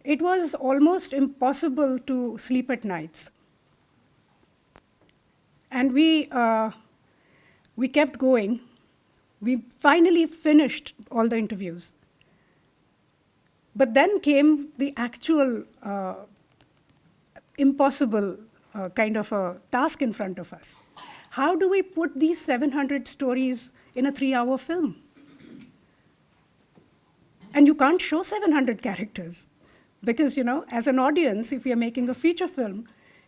it was almost impossible to sleep at nights. And we kept going. We finally finished all the interviews. But then came the actual impossible kind of a task in front of us. How do we put these 700 stories in a 3-hour film? And you can't show 700 characters. Because, as an audience, if you're making a feature film,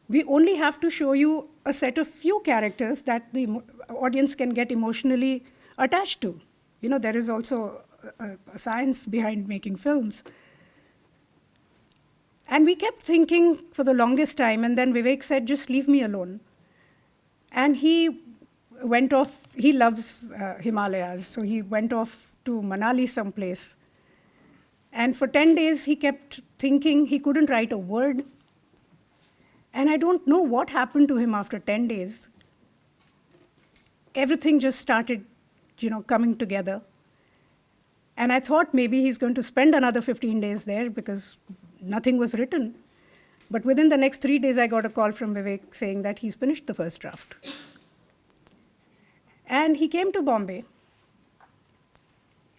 we only have to show you a set of few characters that the audience can get emotionally attached to. There is also a science behind making films. And we kept thinking for the longest time, and then Vivek said, just leave me alone. And he went off, he loves Himalayas, so he went off to Manali someplace. And for 10 days, he kept thinking he couldn't write a word. And I don't know what happened to him after 10 days. Everything just started, coming together. And I thought maybe he's going to spend another 15 days there because nothing was written. But within the next 3 days, I got a call from Vivek saying that he's finished the first draft. And he came to Bombay.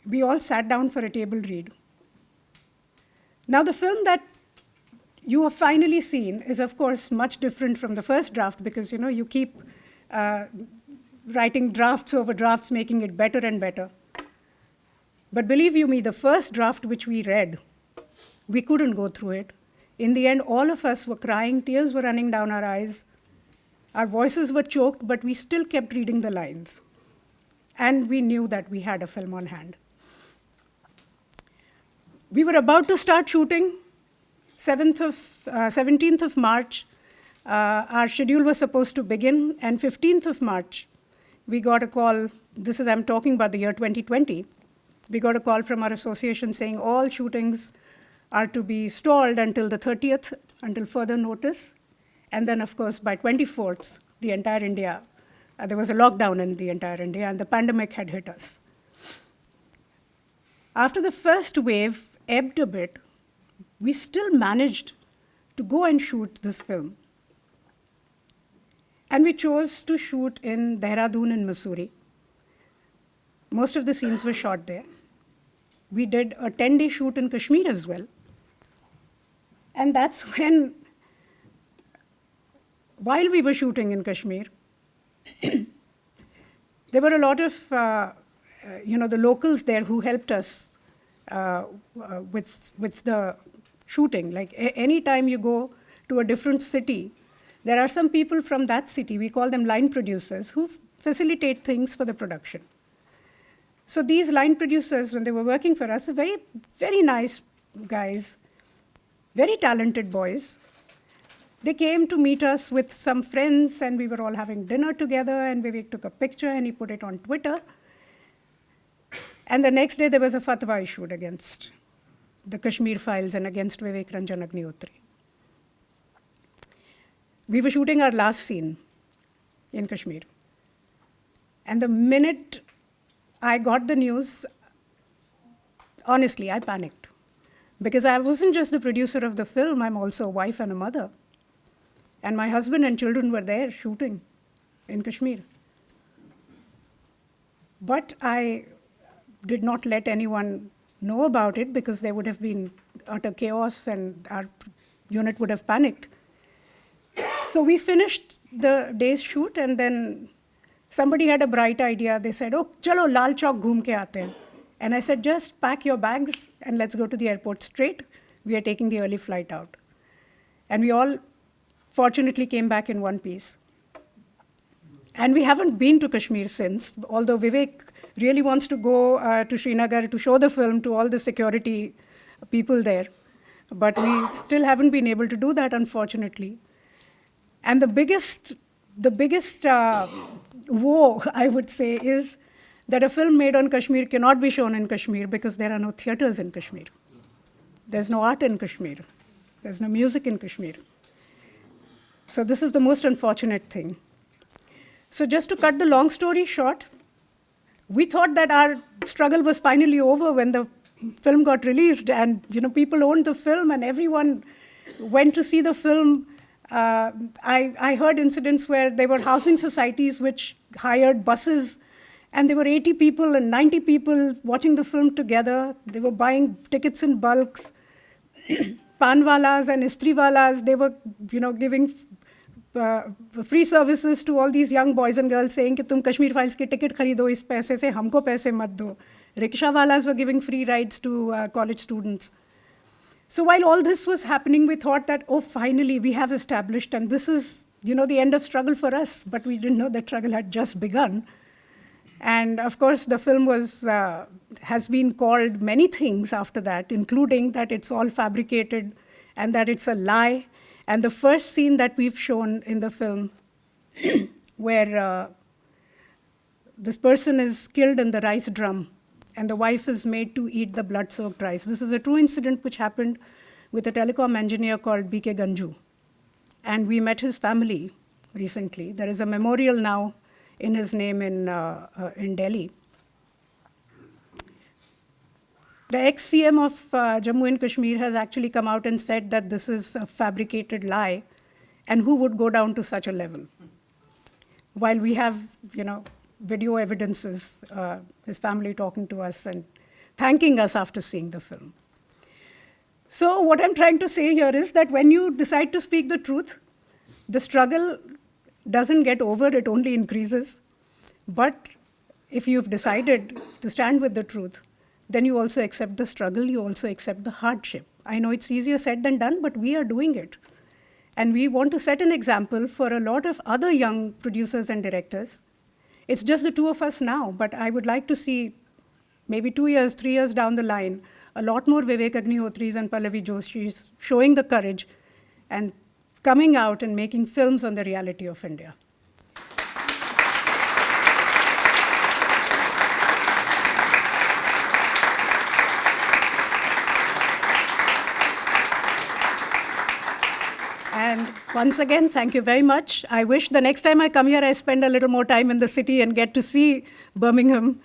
We all sat down for a table read. Now, the film that you have finally seen is, of course, much different from the first draft because, you keep writing drafts over drafts, making it better and better. But believe you me, the first draft which we read, we couldn't go through it. In the end, all of us were crying, tears were running down our eyes. Our voices were choked, but we still kept reading the lines. And we knew that we had a film on hand. We were about to start shooting. 17th of March, our schedule was supposed to begin, and 15th of March, we got a call. I'm talking about the year 2020. We got a call from our association saying all shootings are to be stalled until the 30th, until further notice. And then, of course, by 24th, the entire India, there was a lockdown in the entire India, and the pandemic had hit us. After the first wave ebbed a bit, we still managed to go and shoot this film. And we chose to shoot in Dehradun in Missouri. Most of the scenes were shot there. We did a 10-day shoot in Kashmir as well. And that's when, while we were shooting in Kashmir, there were a lot of, the locals there who helped us with the shooting. Like any time you go to a different city, there are some people from that city, we call them line producers, who facilitate things for the production. So these line producers, when they were working for us, are very, very nice guys, very talented boys. They came to meet us with some friends, and we were all having dinner together, and Vivek took a picture, and he put it on Twitter. And the next day, there was a fatwa issued against the Kashmir files and against Vivek Ranjan Agnihotri. We were shooting our last scene in Kashmir. And the minute I got the news, honestly, I panicked. Because I wasn't just the producer of the film, I'm also a wife and a mother. And my husband and children were there shooting in Kashmir. But I did not let anyone know about it because there would have been utter chaos and our unit would have panicked. So we finished the day's shoot, and then somebody had a bright idea. They said, oh, chalo, Lal Chowk ghoom ke aate hain. And I said, just pack your bags and let's go to the airport straight. We are taking the early flight out. And we all fortunately came back in one piece. And we haven't been to Kashmir since, although Vivek really wants to go to Srinagar to show the film to all the security people there. But we still haven't been able to do that, unfortunately. And the biggest woe, I would say, is that a film made on Kashmir cannot be shown in Kashmir because there are no theaters in Kashmir. There's no art in Kashmir. There's no music in Kashmir. So this is the most unfortunate thing. So just to cut the long story short, we thought that our struggle was finally over when the film got released, and people owned the film, and everyone went to see the film. I heard incidents where there were housing societies which hired buses, and there were 80 people and 90 people watching the film together. They were buying tickets in bulks. Panwalas and istriwalas, they were giving free services to all these young boys and girls, saying कि तुम Kashmir files की ticket खरीदो इस पैसे से, हमको पैसे मत दो. Rickshawalas were giving free rides to college students. So while all this was happening, we thought that, oh, finally we have established, and this is the end of struggle for us. But we didn't know that struggle had just begun. And of course, the film has been called many things after that, including that it's all fabricated and that it's a lie. And the first scene that we've shown in the film, where this person is killed in the rice drum, and the wife is made to eat the blood-soaked rice. This is a true incident which happened with a telecom engineer called B.K. Ganju. And we met his family recently. There is a memorial now in his name in Delhi. The ex-CM of Jammu and Kashmir has actually come out and said that this is a fabricated lie, and who would go down to such a level? While we have, video evidences, his family talking to us and thanking us after seeing the film. So what I'm trying to say here is that when you decide to speak the truth, the struggle doesn't get over, it only increases. But if you've decided to stand with the truth, then you also accept the struggle, you also accept the hardship. I know it's easier said than done, but we are doing it. And we want to set an example for a lot of other young producers and directors. It's just the two of us now, but I would like to see maybe 2 years, 3 years down the line, a lot more Vivek Agnihotris and Pallavi Joshis showing the courage and coming out and making films on the reality of India. And once again, thank you very much. I wish the next time I come here, I spend a little more time in the city and get to see Birmingham.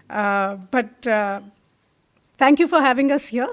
But thank you for having us here.